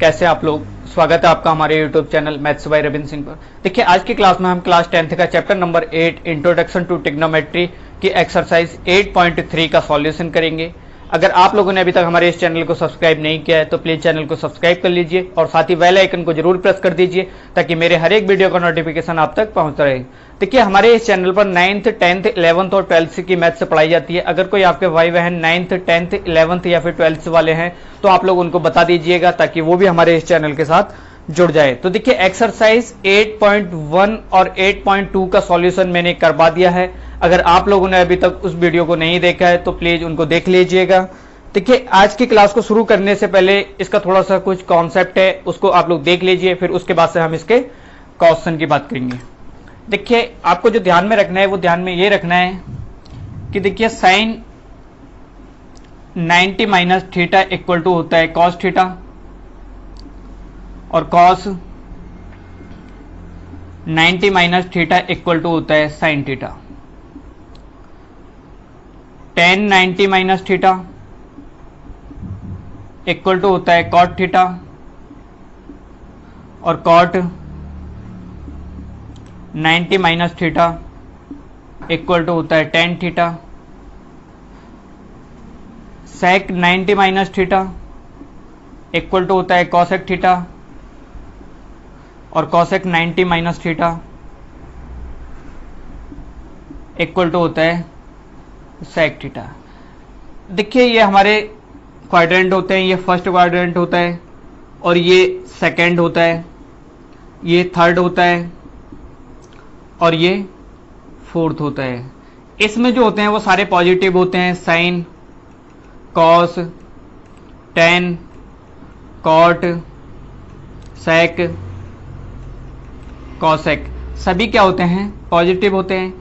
कैसे आप लोग। स्वागत है आपका हमारे YouTube channel maths by Ravindra Singh पर। देखिए आज की क्लास में हम क्लास 10th का chapter number 8 introduction to trigonometry की एक्सरसाइज 8.3 का सॉल्यूशन करेंगे। अगर आप लोगों ने अभी तक हमारे इस चैनल को सब्सक्राइब नहीं किया है तो प्लीज चैनल को सब्सक्राइब कर लीजिए और साथ ही बेल आइकन को जरूर प्रेस कर दीजिए ताकि मेरे हर एक वीडियो का नोटिफिकेशन आप तक पहुंचता रहे। देखिए हमारे इस चैनल पर 9th 10th 11th और 12th की मैथ्स पढ़ाई जाती है। अगर कोई आपके भाई बहन 9th 10th 11th या फिर 12th वाले हैं तो आप लोग उनको बता दीजिएगा ताकि वो भी हमारे इस चैनल के साथ जुड़ जाए। तो देखिए एक्सरसाइज 8.1 और 8.2 का सॉल्यूशन मैंने करवा दिया है। अगर आप लोगों ने अभी तक उस वीडियो को नहीं देखा है तो प्लीज उनको देख लीजिएगा। देखिए आज की क्लास को शुरू करने से पहले इसका थोड़ा सा कुछ कॉन्सेप्ट है, उसको आप लोग देख लीजिए, फिर उसके बाद से हम इसके क्वेश्चन की बात करेंगे। देखिए आपको जो ध्यान में रखना है वो ध्यान में ये रखना है कि देखिए sin 90 minus theta equal to होता है कॉस थीटा और cos 90 minus theta equal to होता है sin theta. Tan 90 minus theta equal to होता है कॉट थीटा और cot 90 minus theta equal to होता है tan theta. Sec 90 minus theta equal to होता है कॉसेक थीटा और cosec 90 minus theta equal to होता है सेक थीटा। देखिए ये हमारे क्वाड्रेंट होते हैं, ये फर्स्ट क्वाड्रेंट होता है और ये सेकंड होता है, ये थर्ड होता है और ये फोर्थ होता है। इसमें जो होते हैं वो सारे पॉजिटिव होते हैं, sin cos tan cot sec cosec सभी क्या होते हैं, पॉजिटिव होते हैं।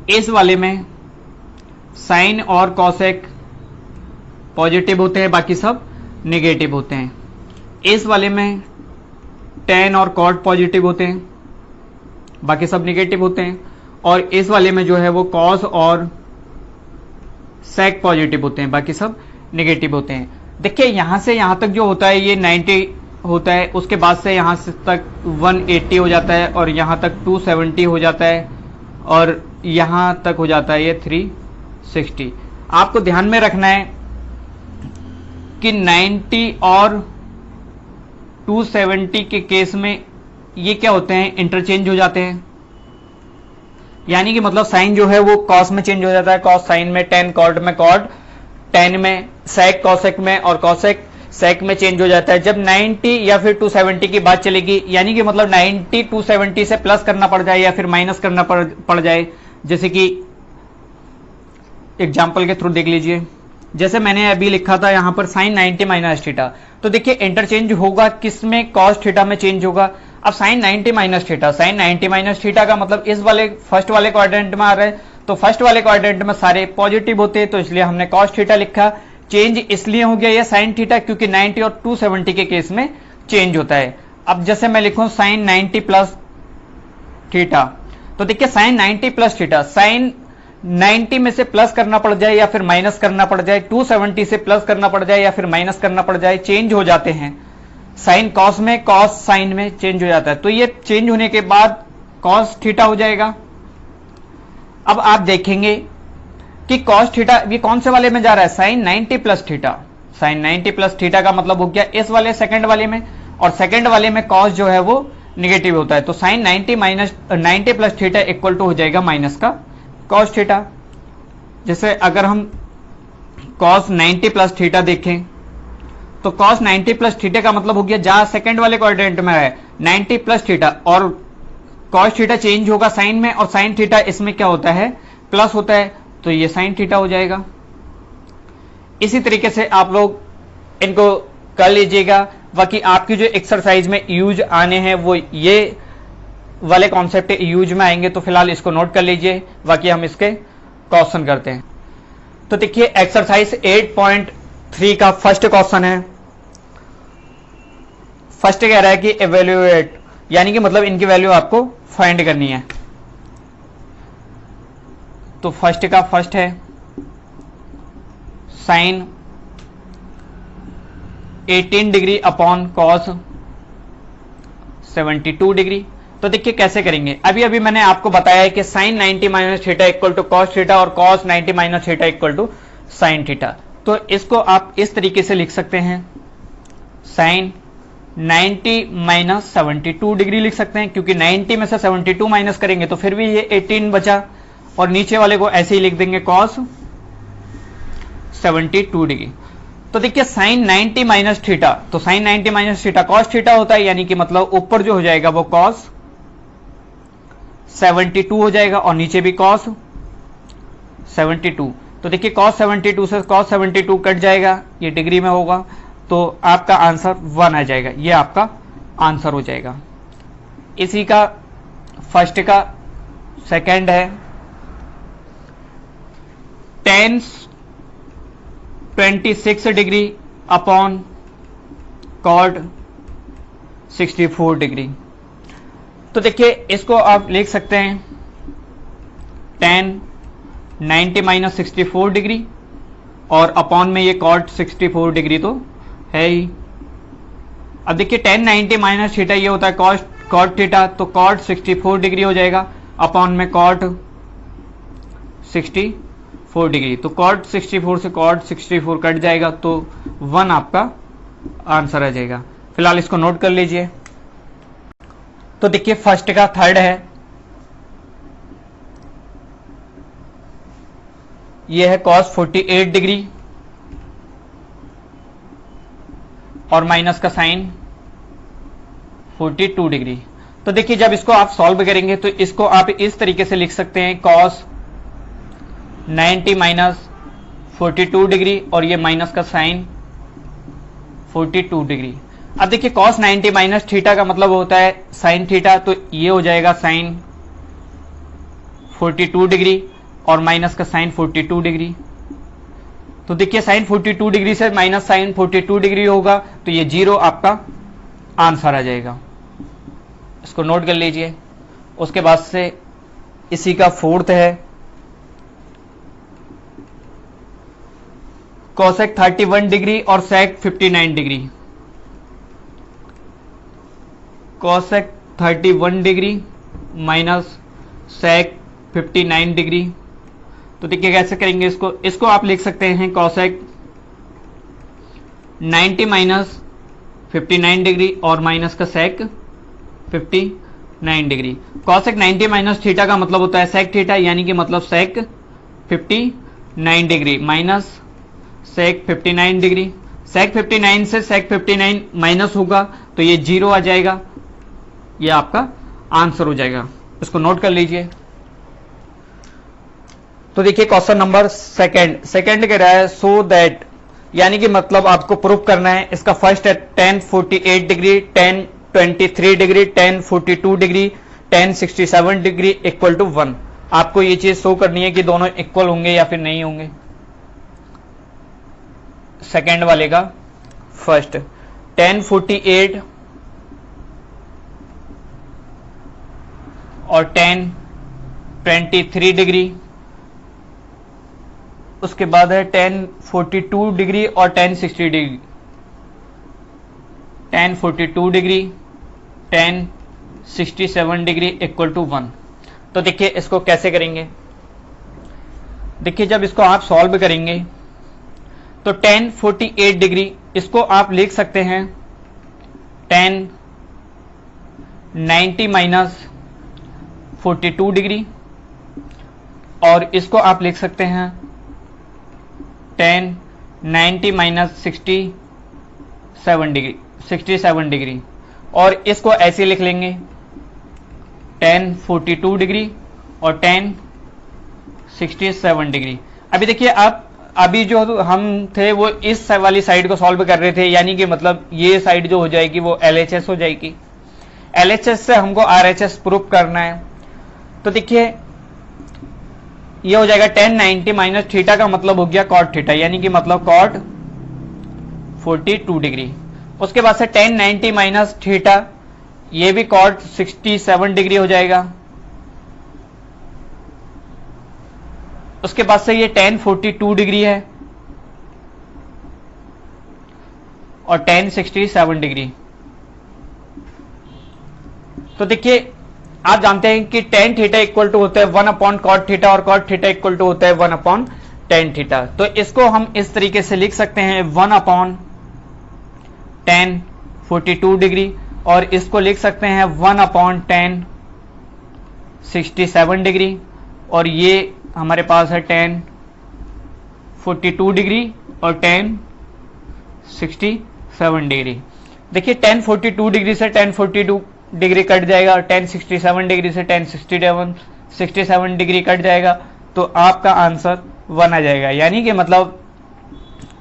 इस वाले में साइन और कॉसेक पॉजिटिव होते हैं, बाकी सब नेगेटिव होते हैं। इस वाले में टेन और कॉट पॉजिटिव होते हैं, बाकी सब नेगेटिव होते हैं। और इस वाले में जो है वो कॉस और सेक पॉजिटिव होते हैं, बाकी सब नेगेटिव होते हैं। देखिए यहां से यहां तक जो होता है ये 90 होता है, उसके बाद से यहां से तक 180 हो जाता है और यहां तक 270 हो जाता है और यहां तक हो जाता है ये 360। आपको ध्यान में रखना है कि 90 और 270 के केस में ये क्या होते हैं, इंटरचेंज हो जाते हैं। यानी कि मतलब साइन जो है वो कॉस में चेंज हो जाता है, कॉस साइन में, टेन कॉट में, कॉट टेन में, सेक कॉसेक में और कॉसेक सेक में चेंज हो जाता है। जब 90 या फिर 270 की बात चलेगी यानी कि मतलब 90 270 से प्लस करना पड़ जाए या फिर माइनस करना पड़ जाए, जैसे कि एग्जाम्पल के थ्रू देख लीजिए। जैसे मैंने अभी लिखा था यहां पर साइन 90 माइनस थीटा, तो देखिए इंटरचेंज होगा किसमें, कॉस थीटा में चेंज होगा। अब sin 90 minus theta, sin 90 minus theta का मतलब इस वाले फर्स्ट वाले क्वाड्रेंट में आ रहा है, तो फर्स्ट वाले क्वाड्रेंट में सारे पॉजिटिव होते हैं तो इसलिए हमने कॉस थीटा लिखा। चेंज इसलिए हो गया ये साइन थीटा क्योंकि 90 और 270 के केस में चेंज होता है। अब जैसे मैं लिखूं साइन 90 प्लस थीटा, तो देखिए साइन 90 प्लस थीटा, साइन 90 में से प्लस करना पड़ जाए या फिर माइनस करना पड़ जाए, 270 से प्लस करना पड़ जाए या फिर माइनस करना पड़ जाए, चेंज हो जाते हैं। साइन कॉस में, कॉस साइन में चेंज हो जाता है, तो ये चेंज होने के बाद कॉस थीटा हो जाएगा। अब आप देखेंगे कि कॉस थीटा ये कौन से वाले में जा रहा है, sin 90 plus theta. Sin 90 plus theta का मतलब हो गया इस वाले सेकंड वाले में, और सेकंड वाले में कॉस जो है वो निगेटिव होता है, तो sin 90 plus theta equal to हो जाएगा माइनस का कॉस थीटा। जैसे अगर हम कॉस 90 प्लस थीटा देखें तो कॉस 90 प्लस थीटा का मतलब हो गया जहां सेकंड वाले क्वाड्रेंट में है 90 प्लस थीटा और कॉस थीटा चेंज होगा साइन में, और साइन थीटा इसमें क्या होता है, प्लस होता है, तो ये साइन थीटा हो जाएगा। इसी तरीके से आप लोग इनको कर लीजिएगा। बाकी आपकी जो एक्सरसाइज में यूज आने हैं वो ये वाले कॉन्सेप्ट यूज में आएंगे, तो फिलहाल इसको नोट कर लीजिए, बाकी हम इसके क्वेश्चन करते हैं। तो देखिए एक्सरसाइज 8.3 का फर्स्ट क्वेश्चन है। फर्स्ट कह रहा है कि एवेल्युएट, यानी कि मतलब इनकी वैल्यू आपको फाइंड करनी है। तो फर्स्ट का फर्स्ट है sin 18 degree upon cos 72 degree. तो देखिए कैसे करेंगे, अभी अभी मैंने आपको बताया है कि sine 90 minus theta equal to cos theta और cos 90 minus theta equal to sine theta. तो इसको आप इस तरीके से लिख सकते हैं, साइन 90 माइनस 72 डिग्री लिख सकते हैं, क्योंकि 90 में से 72 माइनस करेंगे तो फिर भी ये 18 बचा, और नीचे वाले को ऐसे ही लिख देंगे कॉस 72 डिग्री। तो देखिए साइन 90 माइनस थीटा, तो sin 90 minus theta cos theta होता है, यानी कि मतलब ऊपर जो हो जाएगा वो कॉस 72 हो जाएगा और नीचे भी कॉस 72। तो देखिए कॉस 72 से कॉस 72 कट जाएगा, ये डिग्री में होगा, तो आपका आंसर 1 आ जाएगा, ये आपका आंसर हो जाएगा। इसी का फर्स्ट का सेकंड है, tan 26 degree upon cot 64 degree. तो देखिए इसको आप लिख सकते हैं tan 90 माइनस 64 डिग्री और अपॉन में ये कॉट 64 डिग्री तो है ही। अब देखिए tan 90 माइनस थीटा ये होता है कॉट थीटा, तो कॉट 64 डिग्री हो जाएगा अपॉन में कॉट 64 डिग्री। तो कॉट 64 से कॉट 64 कट जाएगा, तो 1 आपका आंसर आ जाएगा। फिलहाल इसको नोट कर लीजिए। तो देखिए फर्स्ट का थर्ड है, ये है cos 48 डिग्री और माइनस का साइन 42 डिग्री। तो देखिए जब इसको आप सॉल्व करेंगे तो इसको आप इस तरीके से लिख सकते हैं cos 90 माइनस 42 डिग्री और ये माइनस का साइन 42 डिग्री। अब देखिए cos 90 माइनस थीटा का मतलब होता है साइन थीटा, तो ये हो जाएगा साइन 42 डिग्री और माइनस का साइन 42 डिग्री। तो देखिए साइन 42 डिग्री से माइनस साइन 42 डिग्री होगा, तो ये 0 आपका आंसर आ जाएगा। इसको नोट कर लीजिए। उसके बाद से इसी का फोर्थ है, कोसेक 31 डिग्री और sec 59 degree. Cosec 31 degree minus sec 59 degree. तो देखिए कैसे करेंगे इसको आप लिख सकते हैं कोसेक 90 माइनस 59 डिग्री और माइनस का sec 59 degree. Cosec 90 minus theta का मतलब होता है सेक थीटा, यानी कि मतलब sec 59 degree minus sec 59 degree. Sec 59 से सेक 59 माइनस होगा तो ये 0 आ जाएगा, ये आपका आंसर हो जाएगा। इसको नोट कर लीजिए। तो देखिए क्वेश्चन नंबर सेकंड कह रहा है सो दैट, यानी कि मतलब आपको प्रूफ करना है। इसका फर्स्ट है tan 48 degree, tan 23 degree, tan 42 degree, tan 67 degree equal to 1। आपको ये चीज शो करनी है कि दोनों इक्वल होंगे या फिर नहीं होंगे। सेकंड वाले का फर्स्ट tan 48 और tan 23 डिग्री, उसके बाद है tan 42 डिग्री और tan 60 degree, tan 42 degree, tan 67 degree equal to 1। तो देखिए इसको कैसे करेंगे। देखिए जब इसको आप सॉल्व करेंगे तो tan 48 डिग्री इसको आप लिख सकते हैं tan 90 माइनस 42 डिग्री और इसको आप लिख सकते हैं tan 90 माइनस 67 डिग्री और इसको ऐसे लिख लेंगे tan 42 डिग्री और tan 67 डिग्री। अभी देखिए आप अभी जो हम थे वो इस वाली साइड को सॉल्व कर रहे थे, यानी कि मतलब ये साइड जो हो जाएगी वो LHS हो जाएगी। LHS से हमको RHS प्रूफ करना है। तो देखिए ये हो जाएगा tan 90 माइनस थीटा का मतलब हो गया कॉट थीटा, यानी कि मतलब कॉट 42 डिग्री। उसके बाद से tan 90 माइनस थीटा ये भी कॉट 67 डिग्री हो जाएगा। उसके बाद से ये tan 42 डिग्री है और tan 67 डिग्री। तो देखिए आप जानते हैं कि टेन थीटा इक्वल टू होता है 1 अपॉन कॉट थीटा और कॉट थीटा इक्वल टू होता है 1 अपॉन टेन थीटा। तो इसको हम इस तरीके से लिख सकते हैं 1 अपॉन टेन 42 डिग्री, और इसको लिख सकते हैं 1 अपॉन टेन 67 डिग्री, और ये हमारे पास है टेन 42 डिग्री और टेन 67 डिग्री। देखिए टेन 42 डिग्री से टेन 42 डिग्री कट जाएगा और टेन 67 डिग्री से टेन 67 डिग्री कट जाएगा, तो आपका आंसर 1 आ जाएगा। यानी कि मतलब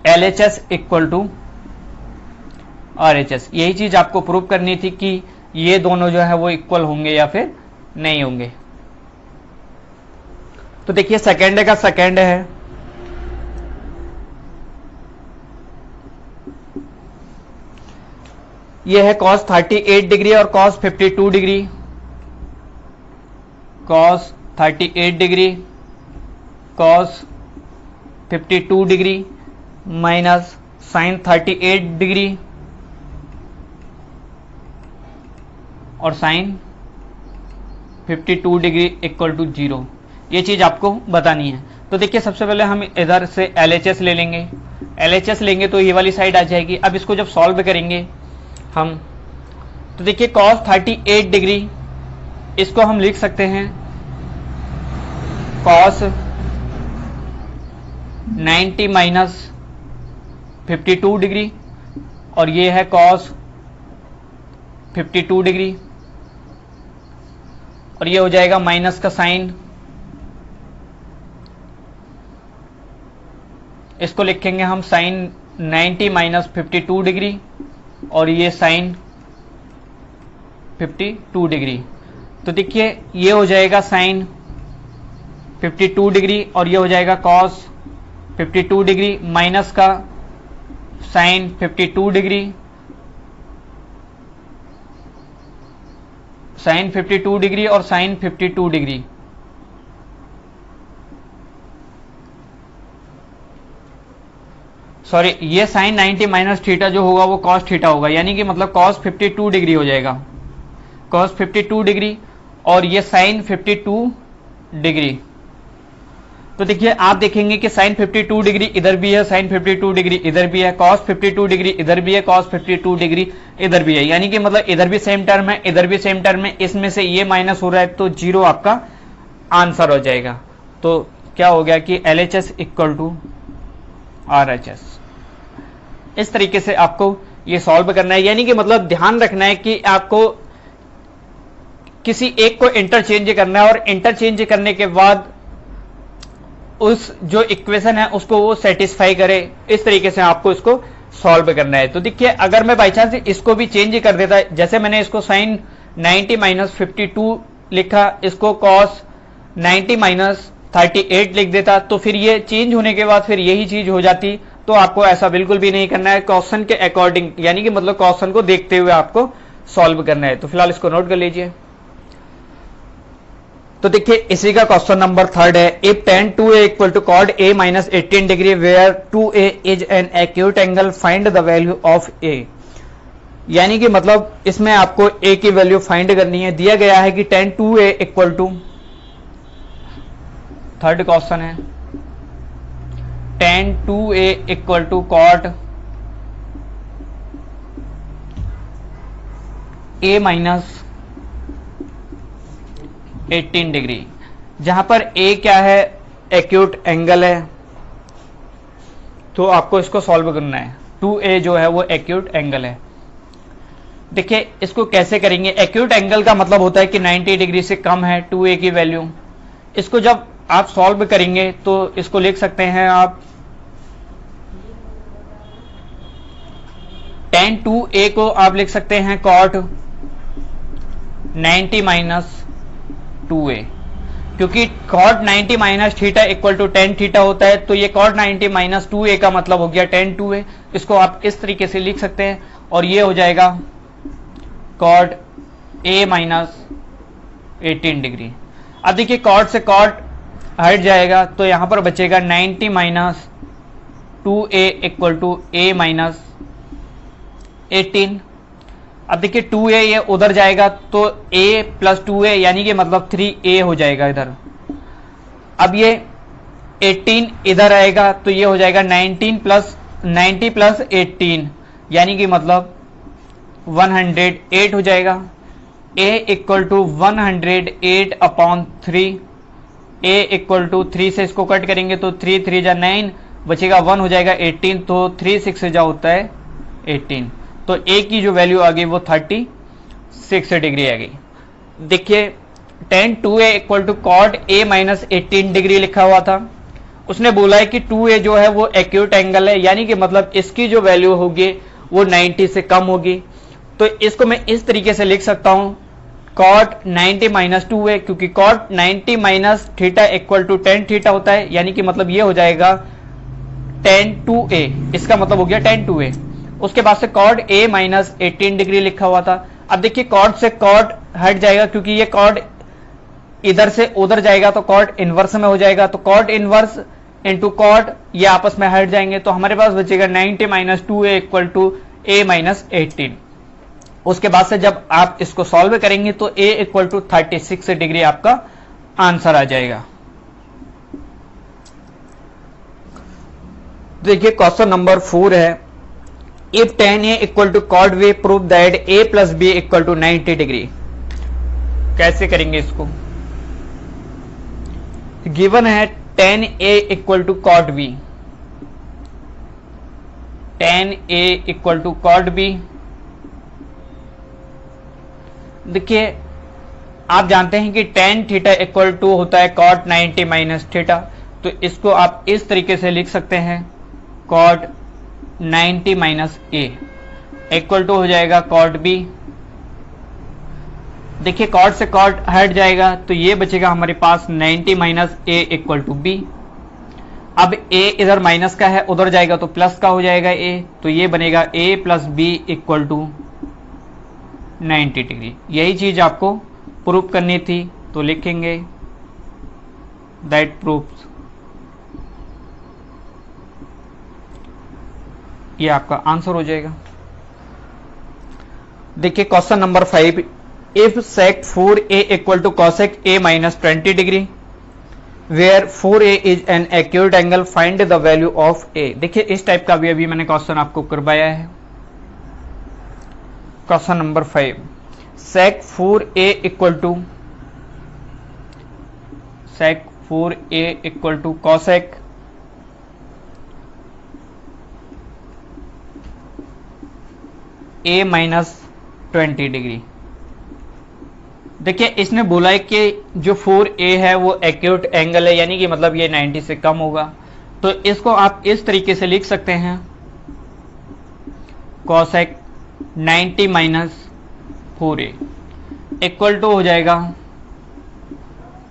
LHS इक्वल टू RHS। यही चीज आपको प्रूव करनी थी कि ये दोनों जो है वो इक्वल होंगे या फिर नहीं होंगे। तो देखिए सेकेंड का सेकेंड है, ये है cos 38 डिग्री और cos 52 degree, cos 38 degree cos 52 degree minus sin 38 degree और sin 52 डिग्री इक्वल टू 0। ये चीज आपको बतानी है। तो देखिए सबसे पहले हम इधर से LHS ले लेंगे, LHS लेंगे तो ये वाली साइड आ जाएगी। अब इसको जब सॉल्व करेंगे हम, तो देखिए cos 38 डिग्री इसको हम लिख सकते हैं cos 90 माइनस 52 डिग्री, और ये है cos 52 डिग्री, और ये हो जाएगा माइनस का साइन, इसको लिखेंगे हम साइन 90 माइनस 52 डिग्री, और ये साइन 52 डिग्री। तो देखिए ये हो जाएगा साइन 52 डिग्री और ये हो जाएगा cos 52 डिग्री माइनस का साइन 52 डिग्री, साइन 52 डिग्री और साइन 52 डिग्री। सॉरी, ये साइन 90 माइनस थीटा जो होगा वो cos थीटा होगा, यानी कि मतलब cos 52 डिग्री हो जाएगा, cos 52 डिग्री, और ये साइन 52 डिग्री। तो देखिए आप देखेंगे कि साइन 52 डिग्री इधर भी है, साइन 52 डिग्री इधर भी है, cos 52 डिग्री इधर भी है, cos 52 डिग्री इधर भी है, यानी कि मतलब इधर भी सेम टर्म है, इधर भी सेम टर्म है, इसमें से ये माइनस हो रहा है, तो 0 आपका आंसर हो जाएगा। तो क्या हो गया कि LHS इक्वल टू RHS। इस तरीके से आपको ये सॉल्व करना है, यानी कि मतलब ध्यान रखना है कि आपको किसी एक को इंटरचेंज करना है और इंटरचेंज करने के बाद उस जो इक्वेशन है उसको वो सेटिस्फाई करे, इस तरीके से आपको इसको सॉल्व करना है। तो देखिए अगर मैं बाई चांस इसको भी चेंज कर देता, जैसे मैंने इसको साइन 90 माइनस 52 लिखा, इसको cos 90 माइनस 38 लिख देता, तो फिर ये चेंज होने के बाद फिर यही चीज हो जाती। तो आपको ऐसा बिल्कुल भी नहीं करना है, क्वेश्चन के अकॉर्डिंग, यानी कि मतलब क्वेश्चन को देखते हुए आपको सॉल्व करना है। तो फिलहाल इसको नोट कर लीजिए। तो देखिए इसी का क्वेश्चन नंबर 3 है, if tan 2a equal to cot a minus 18 degree where 2a is an acute angle, find the value of a। यानी कि मतलब इसमें आपको a की वैल्यू फाइंड करनी है। दिया गया है कि tan 2a equal to, third question है, tan 2a equal to cot a minus 18 degree, जहां पर a क्या है, एक्यूट एंगल है, तो आपको इसको सॉल्व करना है। 2a जो है वो एक्यूट एंगल है। देखिए इसको कैसे करेंगे, एक्यूट एंगल का मतलब होता है कि 90 डिग्री से कम है 2a की वैल्यू। इसको जब आप सॉल्व करेंगे तो इसको लिख सकते हैं आप tan 2a को आप लिख सकते हैं cot 90 माइनस 2a, क्योंकि cot 90 minus theta equal to tan theta होता है, तो ये cot 90 माइनस 2a का मतलब हो गया tan 2a। इसको आप इस तरीके से लिख सकते हैं, और ये हो जाएगा cot a माइनस 18 डिग्री। अब देखिए cot से cot हट जाएगा, तो यहां पर बचेगा 90 minus 2a equal to a minus 18। अब देखिए 2a ये उधर जाएगा तो a प्लस 2a यानी कि मतलब 3a हो जाएगा इधर। अब ये 18 इधर आएगा तो ये हो जाएगा 90 प्लस 18 यानी कि मतलब 108 हो जाएगा। a equal to 108 upon 3, a equal to 3 से इसको कट करेंगे तो 3 3 जा 9 बचेगा 1 हो जाएगा 18, तो 3 6 से जा होता है 18, तो a की जो वैल्यू आ गई वो 36 डिग्री आ गई। देखिए tan 2a equal to cot a minus 18 degree लिखा हुआ था, उसने बोला है कि 2a जो है वो एक्यूट एंगल है, यानी कि मतलब इसकी जो वैल्यू होगी वो 90 से कम होगी। तो इसको मैं इस तरीके से लिख सकता हूं कॉट 90 माइनस 2a, क्योंकि cot 90 minus theta equal to tan theta होता है, यानी कि मतलब ये हो जाएगा tan 2a, इसका मतलब हो गया tan 2a। उसके बाद से कॉट a माइनस 18 डिग्री लिखा हुआ था। अब देखिए कॉट से कॉट हट जाएगा, क्योंकि ये कॉट इधर से उधर जाएगा तो कॉट इनवर्स में हो जाएगा, तो कॉट इनवर्स इंटू कॉट ये आपस में हट जाएंगे, तो हमारे पास बचेगा 90 minus 2a equal to a minus 18। उसके बाद से जब आप इसको सॉल्व करेंगे तो a इक्वल टू 36 डिग्री आपका आंसर आ जाएगा। देखिए क्वेश्चन नंबर 4 है, if tan a equal to cot b prove that a plus b equal to 90 degree. कैसे करेंगे इसको? गिवन है tan a equal to cot b, tan a equal to cot b। देखिए आप जानते हैं कि tan थीटा इक्वल टू होता है cot 90 माइनस थीटा, तो इसको आप इस तरीके से लिख सकते हैं cot 90 minus a equal to हो जाएगा cot b। देखिए cot से cot हट जाएगा तो ये बचेगा हमारे पास 90 minus a equal to b। अब a इधर माइनस का है, उधर जाएगा तो प्लस का हो जाएगा a, तो ये बनेगा a plus b equal to 90 degree. यही चीज आपको प्रूफ करनी थी, तो लिखेंगे दैट प्रूव्स, ये आपका आंसर हो जाएगा। देखिए question number 5, if sec 4a equal to cosec a minus 20 degree where 4a is an acute angle, find the value of a। देखिए इस टाइप का भी अभी मैंने क्वेश्चन आपको करवाया है। Question number 5, sec 4a equal to cosec a minus 20 degree. देखिए इसने बोला है कि जो 4a है वो एक्यूट एंगल है, यानी कि मतलब ये 90 से कम होगा, तो इसको आप इस तरीके से लिख सकते हैं cosec 90 minus 4a equal to हो जाएगा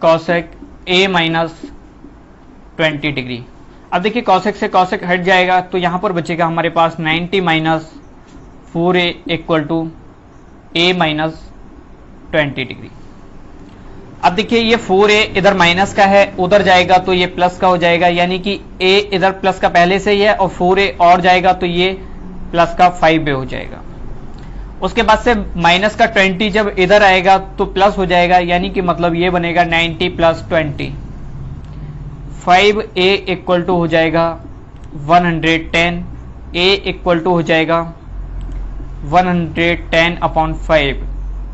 cosec a माइनस 20 डिग्री। अब देखिए cosec से cosec हट जाएगा तो यहां पर बचेगा हमारे पास 90 minus 4a equal to a minus 20 degree. अब देखिए ये 4a इधर माइनस का है, उधर जाएगा तो ये प्लस का हो जाएगा, यानी कि a इधर प्लस का पहले से ही है और 4a और जाएगा तो ये प्लस का 5a हो जाएगा। उसके बाद से माइनस का 20 जब इधर आएगा तो प्लस हो जाएगा, यानी कि मतलब ये बनेगा 90 प्लस 20, 5a इक्वल टू हो जाएगा 110, a इक्वल टू हो जाएगा 110 अपॉन 5,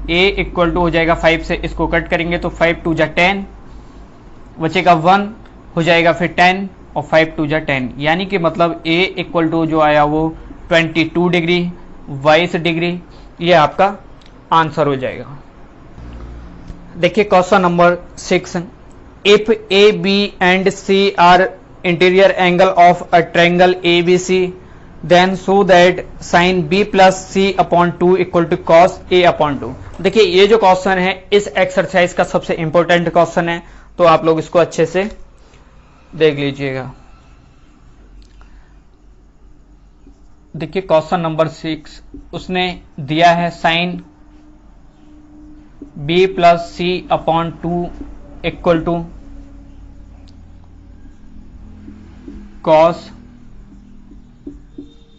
a इक्वल टू हो जाएगा 5 से इसको कट करेंगे तो 5 2 जा 10 बचेगा 1 हो जाएगा, फिर 10 और 5 2 जा 10, यानी कि मतलब a इक्वल टू जो आया वो 22 डिग्री 22 डिग्री, ये आपका आंसर हो जाएगा। देखिए question number 6, if a b and c are interior angle of a triangle abc then so that sine b plus c upon 2 equal to cos a upon 2। देखिए ये जो क्वेश्चन है इस एक्सरसाइज का सबसे इंपॉर्टेंट क्वेश्चन है, तो आप लोग इसको अच्छे से देख लीजिएगा। देखिए क्वेश्चन नंबर 6 उसने दिया है sine b plus c upon 2 equal to cos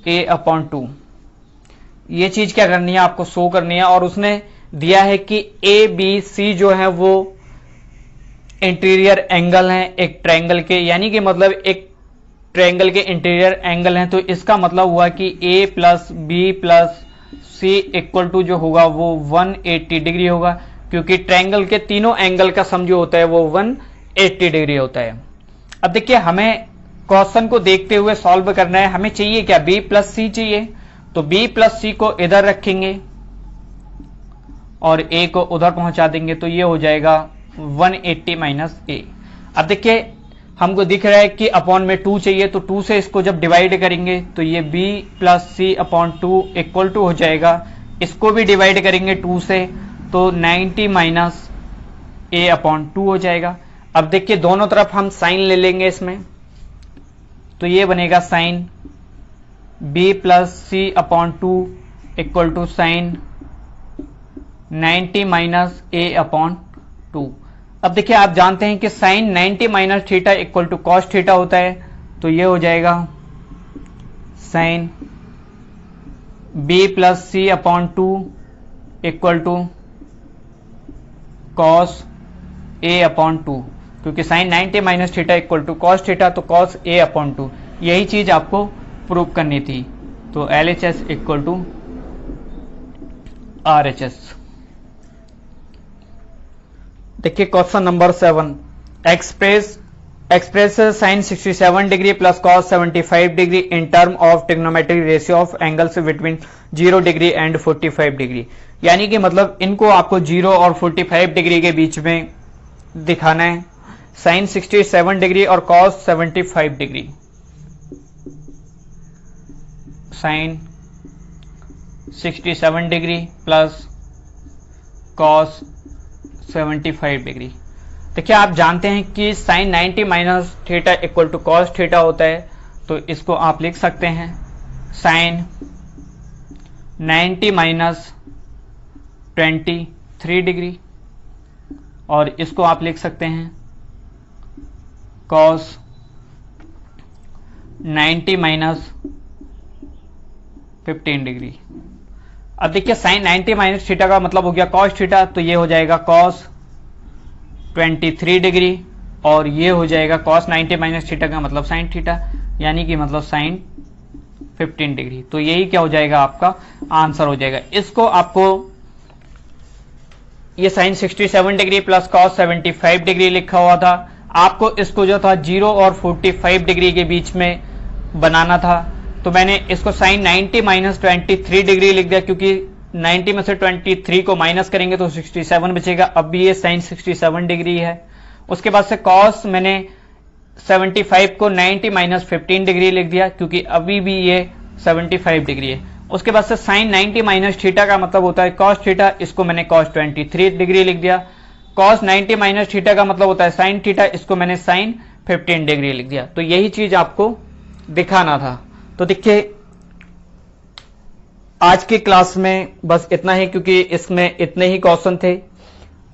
a upon 2, ये चीज क्या करनी है, आपको शो करनी है। और उसने दिया है कि ए बी सी जो है वो इंटीरियर एंगल हैं एक ट्रायंगल के, यानी कि मतलब एक ट्रायंगल के इंटीरियर एंगल हैं। तो इसका मतलब हुआ कि A plus B plus C equal to जो होगा वो 180 डिग्री होगा, क्योंकि ट्रायंगल के तीनों एंगल का सम जो होता है वो 180 डिग्री होता है। अब देखिए हमें क्वेश्चन को देखते हुए सॉल्व करना है। हमें चाहिए क्या, बी प्लस सी चाहिए। तो बी प्लस सी को इधर रखेंगे और ए को उधर पहुंचा देंगे, तो ये हो जाएगा 180 माइनस ए। अब देखिए हमको दिख रहा है कि अपॉन में 2 चाहिए, तो 2 से इसको जब डिवाइड करेंगे तो ये b plus C upon 2 equal to हो जाएगा, इसको भी डिवाइड करेंगे 2 से तो 90 माइनस ए अपॉन 2 हो जाएगा। अब देखिए दोनों तरफ हम साइन ले लेंगे इसमें, तो ये बनेगा sine b plus C upon 2 equal to sine 90 minus A upon 2। अब देखिए आप जानते हैं कि sine 90 minus theta equal to cos theta होता है, तो ये हो जाएगा sine B plus C upon 2 equal to cos A upon 2, क्योंकि sine 90 minus theta equal to cos theta, तो कॉस ए अपॉन 2। यही चीज आपको प्रूव करनी थी। तो LHS इक्वल टू RHS। देखिए question number 7, express sine 67 degree plus cos 75 degree in term of trigonometric ratio of angles between 0 degree and 45 degree. यानी कि मतलब इनको आपको 0 और 45 डिग्री के बीच में दिखाना है, साइन 67 डिग्री और cos 75 degree. Sine 67 degree plus cos 75 degree. देखिए आप जानते हैं कि sine 90 minus theta equal to cos theta होता है, तो इसको आप लिख सकते हैं साइन 90 माइनस 23 डिग्री, और इसको आप लिख सकते हैं कॉस 90 माइनस 15 डिग्री। अब देखिए साइन 90 माइनस थीटा का मतलब हो गया कॉस थीटा, तो ये हो जाएगा कॉस 23 डिग्री, और ये हो जाएगा कॉस 90 माइनस थीटा का मतलब साइन थीटा, यानी कि मतलब साइन 15 डिग्री। तो यही क्या हो जाएगा, आपका आंसर हो जाएगा। इसको आपको ये sine 67 degree plus cos 75 degree लिखा हुआ था, आपको इसको जो था 0 और 45 डिग्री के बीच में बनाना था, तो मैंने इसको साइन 90 माइनस 23 डिग्री लिख दिया, क्योंकि 90 में से 23 को माइनस करेंगे तो 67 बचेगा। अब भी ये साइन 67 डिग्री है। उसके बाद से कॉस मैंने 75 को 90 माइनस 15 डिग्री लिख दिया, क्योंकि अभी भी ये 75 डिग्री है। उसके बाद से साइन 90 माइनस थीटा का मतलब होता है कॉस थीटा, इसको मैंने कॉस 23 डिग्री लिख दिया। कॉस 90 माइनस थीटा का मतलब होता है साइन थीटा, इसको मैंने साइन 15 डिग्री लिख दिया। तो यही चीज आपको दिखाना था। तो देखिए आज की क्लास में बस इतना ही, क्योंकि इसमें इतने ही क्वेश्चन थे।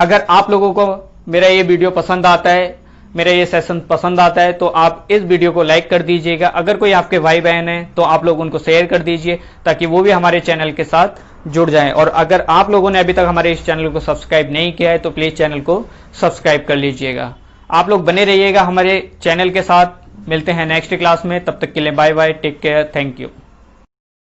अगर आप लोगों को मेरा ये वीडियो पसंद आता है, मेरा ये सेशन पसंद आता है, तो आप इस वीडियो को लाइक कर दीजिएगा। अगर कोई आपके भाई बहन है तो आप लोग उनको शेयर कर दीजिए, ताकि वो भी हमारे चैनल के साथ जुड़ जाएं। और अगर आप लोगों ने अभी तक हमारे इस चैनल को सब्सक्राइब नहीं किया है तो प्लीज चैनल को सब्सक्राइब कर लीजिएगा। आप लोग बने रहिएगा हमारे चैनल के साथ। मिलते हैं नेक्स्ट क्लास में, तब तक के लिए bye bye, take care, thank you.